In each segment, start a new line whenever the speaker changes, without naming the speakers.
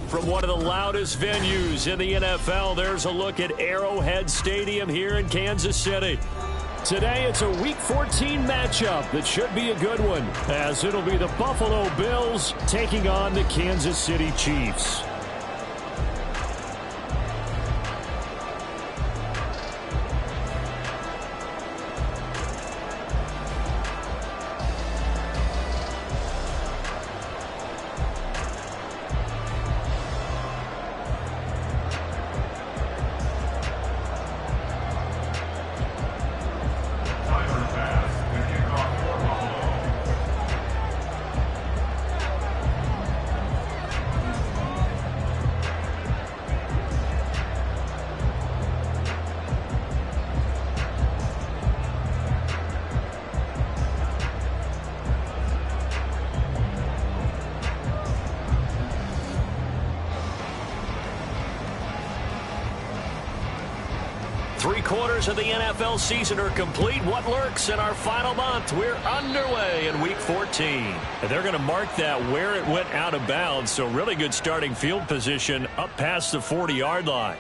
From one of the loudest venues in the NFL, there's a look at Arrowhead Stadium here in Kansas City. Today, it's a Week 14 matchup that should be a good one, as it'll be the Buffalo Bills taking on the Kansas City Chiefs. Three-quarters of the NFL season are complete. What lurks in our final month? We're underway in Week 14. And they're going to mark that where it went out of bounds, so really good starting field position up past the 40-yard line.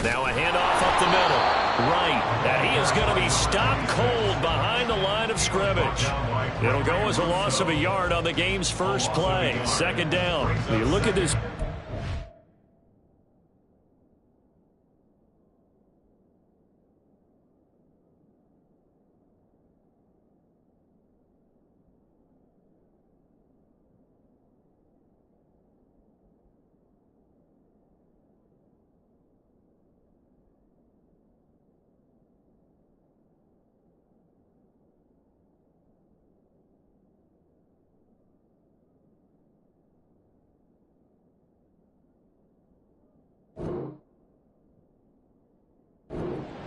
Now a handoff up the middle. Right. And he is going to be stopped cold behind the line of scrimmage. It'll go as a loss of a yard on the game's first play. Second down. You look at this.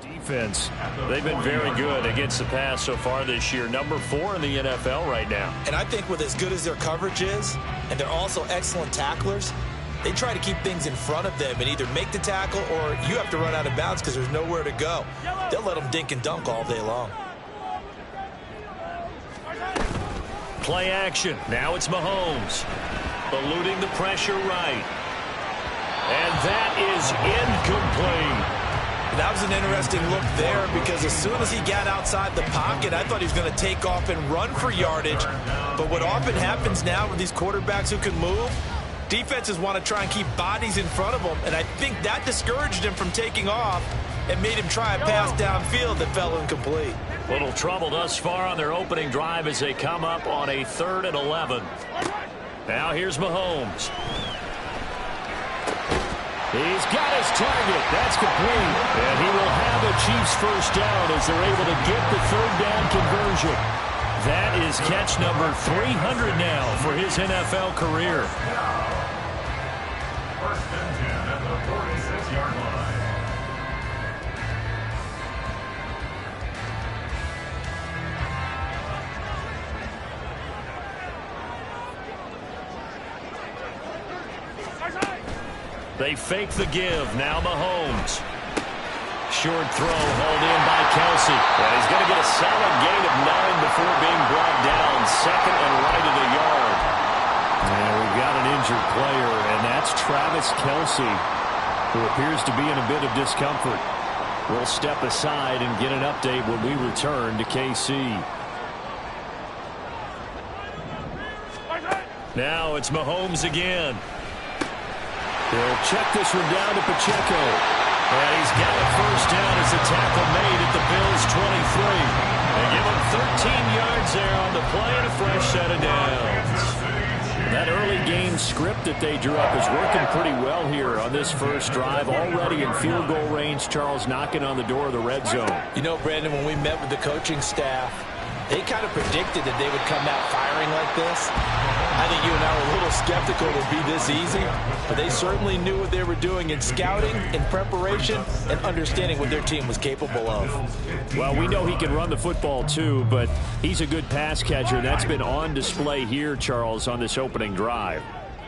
Defense. They've been very good against the pass so far this year. Number 4 in the NFL right now.
And I think with as good as their coverage is, and they're also excellent tacklers, they try to keep things in front of them and either make the tackle or you have to run out of bounds because there's nowhere to go. They'll let them dink and dunk all day long.
Play action. Now it's Mahomes. Eluding the pressure right. And that is incomplete.
That was an interesting look there because as soon as he got outside the pocket, I thought he was going to take off and run for yardage. But what often happens now with these quarterbacks who can move, defenses want to try and keep bodies in front of them, and I think that discouraged him from taking off and made him try a pass downfield that fell incomplete.
Little trouble thus far on their opening drive as they come up on a 3rd and 11. Now here's Mahomes. He's got his target. That's complete. And he will have a Chiefs first down as they're able to get the 3rd down conversion. That is catch number 300 now for his NFL career.
First and 10 at the 46-yard line.
They fake the give. Now Mahomes. Short throw hauled in by Kelsey. And he's going to get a solid gain of 9 before being brought down. 2nd and right of the yard. And we've got an injured player, and that's Travis Kelsey, who appears to be in a bit of discomfort. We'll step aside and get an update when we return to KC. Now it's Mahomes again. He'll check this one down to Pacheco. And he's got a first down as the tackle made at the Bills' 23. They give him 13 yards there on the play and a fresh set of downs. That early game script that they drew up is working pretty well here on this first drive. Already in field goal range, Charles knocking on the door of the red zone.
You know, Brandon, when we met with the coaching staff, they kind of predicted that they would come out firing like this. I think you and I were a little skeptical it would be this easy, but they certainly knew what they were doing in scouting, in preparation, and understanding what their team was capable of.
Well, we know he can run the football too, but he's a good pass catcher, and that's been on display here, Charles, on this opening drive.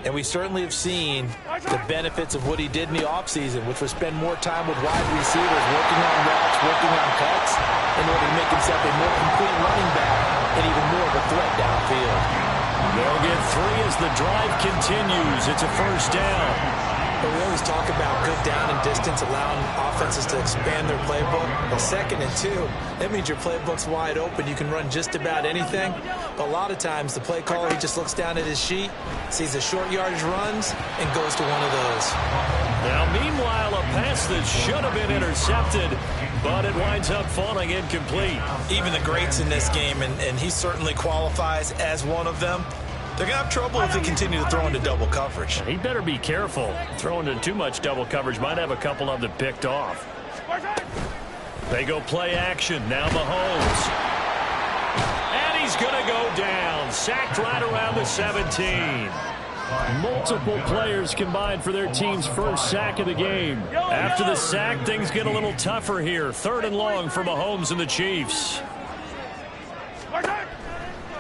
And we certainly have seen the benefits of what he did in the offseason, which was spend more time with wide receivers, working on routes, working on cuts, in order to make himself a more complete running back and even more of a threat downfield.
They'll get 3 as the drive continues. It's a first down.
But we always talk about good down and distance, allowing offenses to expand their playbook. Well, 2nd and 2, that means your playbook's wide open. You can run just about anything. But a lot of times, the play caller, he just looks down at his sheet, sees the short yardage runs, and goes to one of those.
Now, meanwhile, a pass that should have been intercepted, but it winds up falling incomplete.
Even the greats in this game, and he certainly qualifies as one of them, they're going to have trouble if they continue to throw into double coverage.
He better be careful. Throwing into too much double coverage might have a couple of them picked off. They go play action. Now Mahomes. And he's going to go down. Sacked right around the 17. Multiple players combined for their team's first sack of the game. After the sack, things get a little tougher here. 3rd and long for Mahomes and the Chiefs.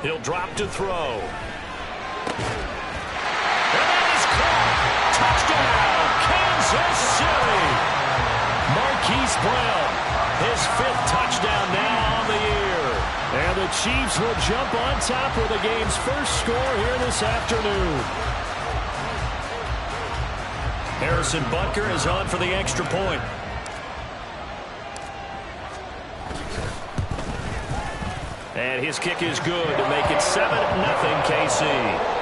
He'll drop to throw. And that is caught. Touchdown, Kansas City. Marquise Brown, his 5th touchdown now on the year. And the Chiefs will jump on top with the game's first score here this afternoon. Harrison Butker is on for the extra point. And his kick is good to make it 7-0 KC.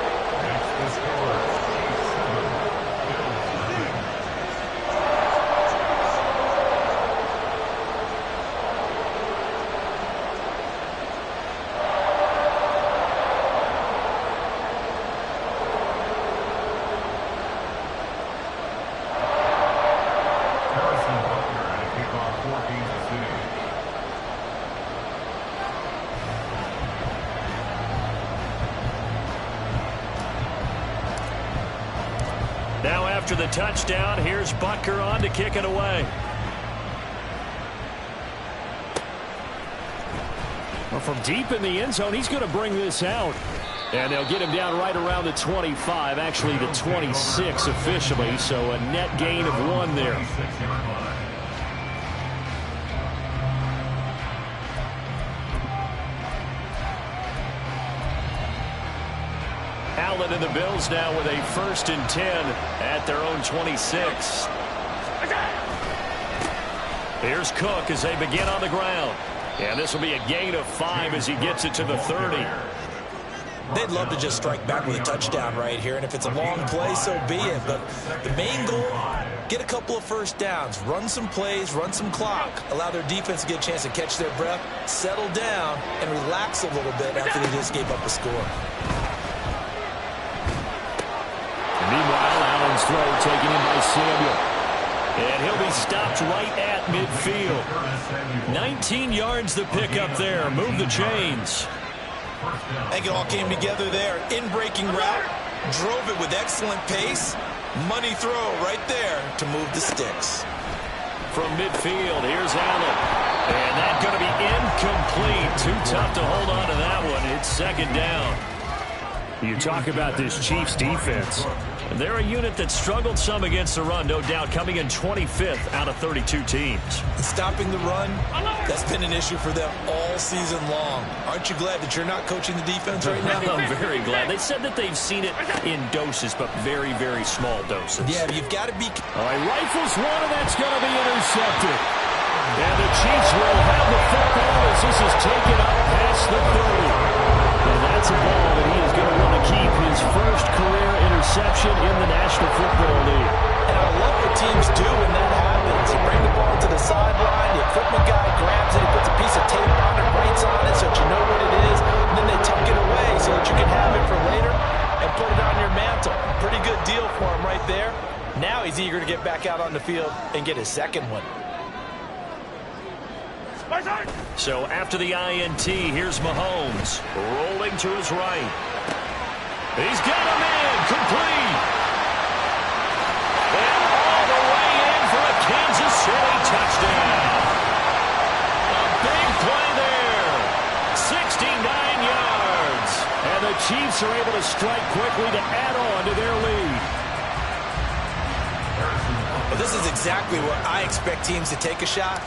Now after the touchdown, here's Butker on to kick it away. Well, from deep in the end zone, he's going to bring this out. And they'll get him down right around the 25, actually the 26 officially, so a net gain of 1 there. Allen and the Bills now with a 1st and 10 at their own 26. Here's Cook as they begin on the ground. And this will be a gain of 5 as he gets it to the 30.
They'd love to just strike back with a touchdown right here, and if it's a long play, so be it. But the main goal, get a couple of first downs, run some plays, run some clock, allow their defense to get a chance to catch their breath, settle down, and relax a little bit after they just gave up a score.
Meanwhile, Allen's throw taken in by Samuel. And he'll be stopped right at midfield. 19 yards the pickup there. Move the chains.
I think it all came together there. In-breaking route, drove it with excellent pace. Money throw right there to move the sticks.
From midfield, here's Allen. And that's going to be incomplete. Too tough to hold on to that one. It's 2nd down. You talk about this Chiefs defense. They're a unit that struggled some against the run, no doubt, coming in 25th out of 32 teams.
Stopping the run, that's been an issue for them all season long. Aren't you glad that you're not coaching the defense right now?
I'm very glad. They said that they've seen it in doses, but very, very small doses.
Yeah, you've got to be...
All right, rifles one, and that's going to be intercepted. And the Chiefs will have the football as this is taken up past the 30. And that's a ball that he is going to want to keep, his first career interception in the National Football League.
And I love what teams do when that happens. You bring the ball to the sideline, the equipment guy grabs it, he puts a piece of tape on it, writes on it so that you know what it is, and then they tuck it away so that you can have it for later and put it on your field and get his second one.
So after the INT, here's Mahomes rolling to his right. He's got him in, complete. And all the way in for a Kansas City touchdown. A big play there. 69 yards. And the Chiefs are able to strike quickly to add on to their lead.
Well, this is exactly where I expect teams to take a shot.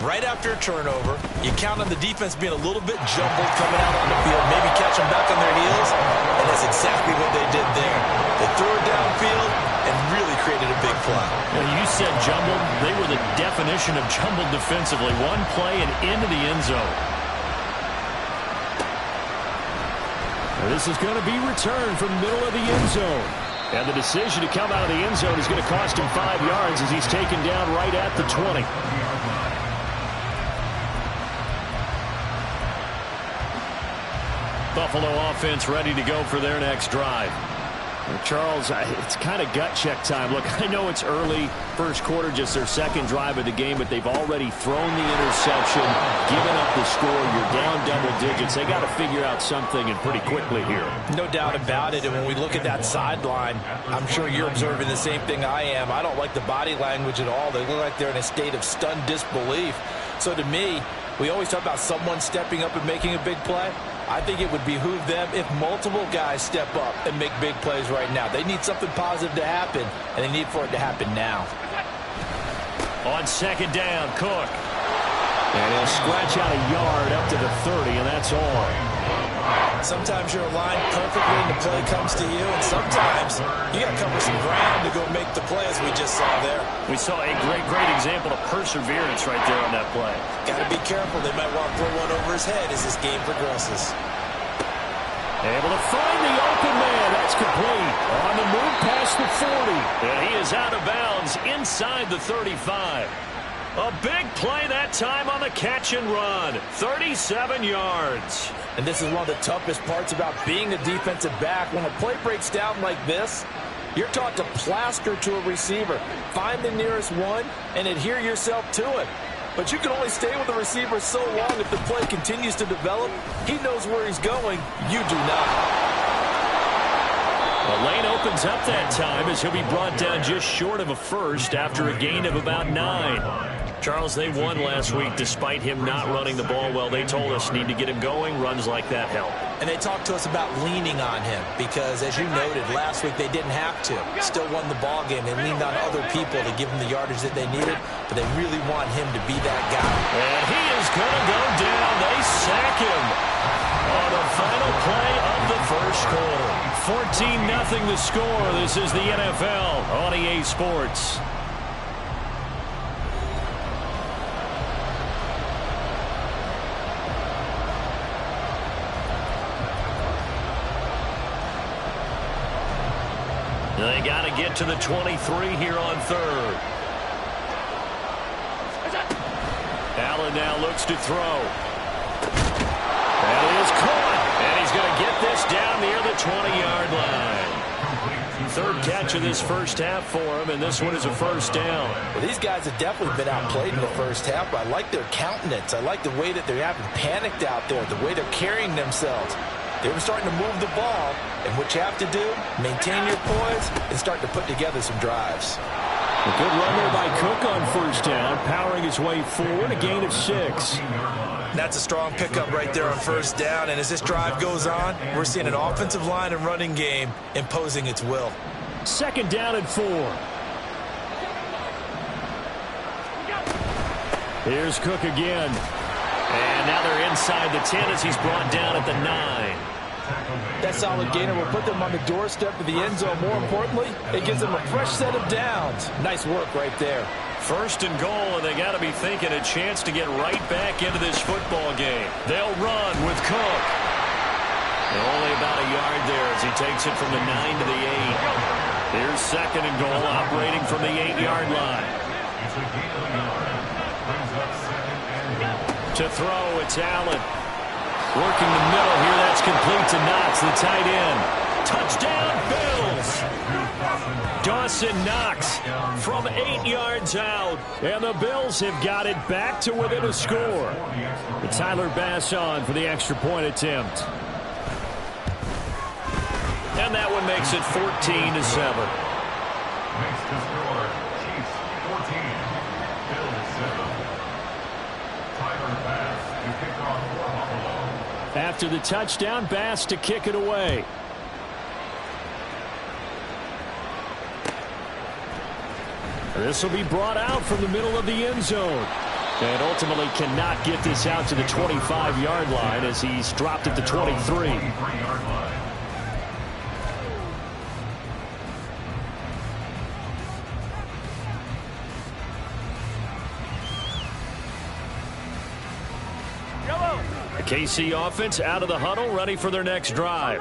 Right after a turnover, you count on the defense being a little bit jumbled coming out on the field, maybe catch them back on their heels, and that's exactly what they did there. They threw it downfield and really created a big play.
Well, you said jumbled. They were the definition of jumbled defensively. One play and into the end zone. This is going to be returned from the middle of the end zone. And the decision to come out of the end zone is going to cost him 5 yards as he's taken down right at the 20. Buffalo offense ready to go for their next drive. Charles, it's kind of gut check time. Look, I know it's early, first quarter, just their second drive of the game, but they've already thrown the interception, given up the score. You're down double digits. They got to figure out something, and pretty quickly here.
No doubt about it, and when we look at that sideline, I'm sure you're observing the same thing I am. I don't like the body language at all. They look like they're in a state of stunned disbelief. So to me, we always talk about someone stepping up and making a big play. I think it would behoove them if multiple guys step up and make big plays right now. They need something positive to happen, and they need for it to happen now.
On second down, Cook. And he'll scratch out a yard up to the 30, and that's all.
Sometimes you're aligned perfectly and the play comes to you, and sometimes you got to cover some ground to go make the play, as we just saw there.
We saw a great example of perseverance right there on that play.
Got to be careful. They might want to throw one over his head as this game progresses.
Able to find the open man. That's complete. On the move past the 40. And he is out of bounds inside the 35. A big play that time on the catch and run. 37 yards.
And this is one of the toughest parts about being a defensive back. When a play breaks down like this, you're taught to plaster to a receiver. Find the nearest one and adhere yourself to it. But you can only stay with the receiver so long if the play continues to develop. He knows where he's going. You do not.
The lane opens up that time as he'll be brought down just short of a first after a gain of about 9. Charles, they won last week despite him not running the ball well. They told us need to get him going. Runs like that help.
And they talked to us about leaning on him because, as you noted, last week they didn't have to. Still won the ball game. They leaned on other people to give them the yardage that they needed, but they really want him to be that guy.
And he is going to go down. They sack him on the final play of the first quarter. 14-0 the score. This is the NFL on EA Sports. They got to get to the 23 here on third. Allen now looks to throw. That is caught. And he's going to get this down near the 20-yard line. Third catch of this first half for him, and this one is a first down.
Well, these guys have definitely been outplayed in the first half, but I like their countenance. I like the way that they're having panicked out there, the way they're carrying themselves. They were starting to move the ball, and what you have to do, maintain your poise and start to put together some drives.
A good run there by Cook on first down, powering his way forward, a gain of 6.
That's a strong pickup right there on first down, and as this drive goes on, we're seeing an offensive line and running game imposing its will.
Second down and 4. Here's Cook again. And now they're inside the 10 as he's brought down at the 9.
That solid gainer will put them on the doorstep of the end zone. More importantly, it gives them a fresh set of downs. Nice work right there.
First and goal, and they got to be thinking a chance to get right back into this football game. They'll run with Cook. And only about a yard there as he takes it from the 9 to the 8. Here's second and goal, operating from the 8-yard line. To throw, it's Allen. Working the middle here, that's complete to Knox, the tight end. Touchdown, Bills! Dawson Knox from 8 yards out. And the Bills have got it back to within a score. But Tyler Bass on for the extra point attempt. And that one makes it 14-7.
Makes the score Chiefs 14, Bills 7. Tyler Bass to kick off for Buffalo.
After the touchdown, Bass to kick it away. This will be brought out from the middle of the end zone. And ultimately cannot get this out to the 25-yard line as he's dropped at the 23. The KC offense out of the huddle, ready for their next drive.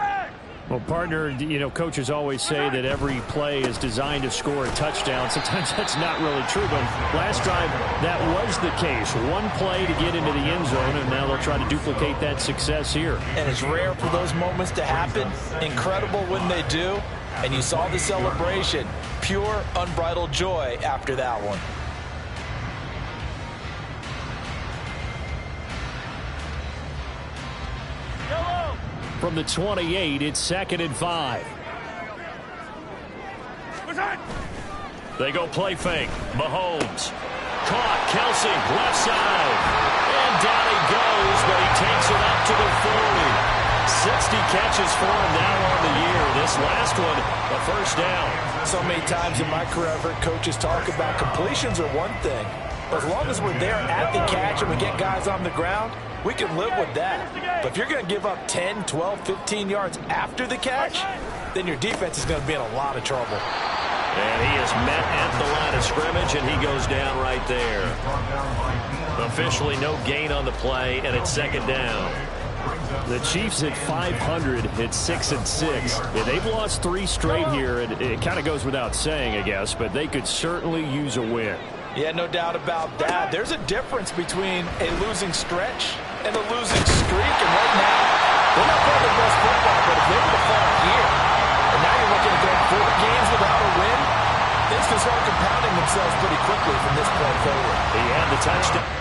Well, partner, coaches always say that every play is designed to score a touchdown. Sometimes that's not really true, but last drive, that was the case. One play to get into the end zone, and now they'll try to duplicate that success here.
And it's rare for those moments to happen. Incredible when they do. And you saw the celebration. Pure, unbridled joy after that one.
From the 28, it's 2nd and 5. They go play fake. Mahomes. Caught. Kelsey, left side. And down he goes, but he takes it up to the 40. 60 catches for him now on the year. This last one, a first down.
So many times in my career, I've heard coaches talk about completions are one thing. As long as we're there at the catch and we get guys on the ground, we can live with that. But if you're going to give up 10, 12, 15 yards after the catch, then your defense is going to be in a lot of trouble.
And he is met at the line of scrimmage, and he goes down right there. Officially no gain on the play, and it's 2nd down. The Chiefs at 500 at 6-6. Yeah, they've lost 3 straight here, and it kind of goes without saying, I guess, but they could certainly use a win.
Yeah, no doubt about that. There's a difference between a losing stretch and a losing streak. And right now, they're not playing the best football, but if they were to fall here, and now you're looking at going 4 games without a win, things can start compounding themselves pretty quickly from this point forward.
He had the touchdown.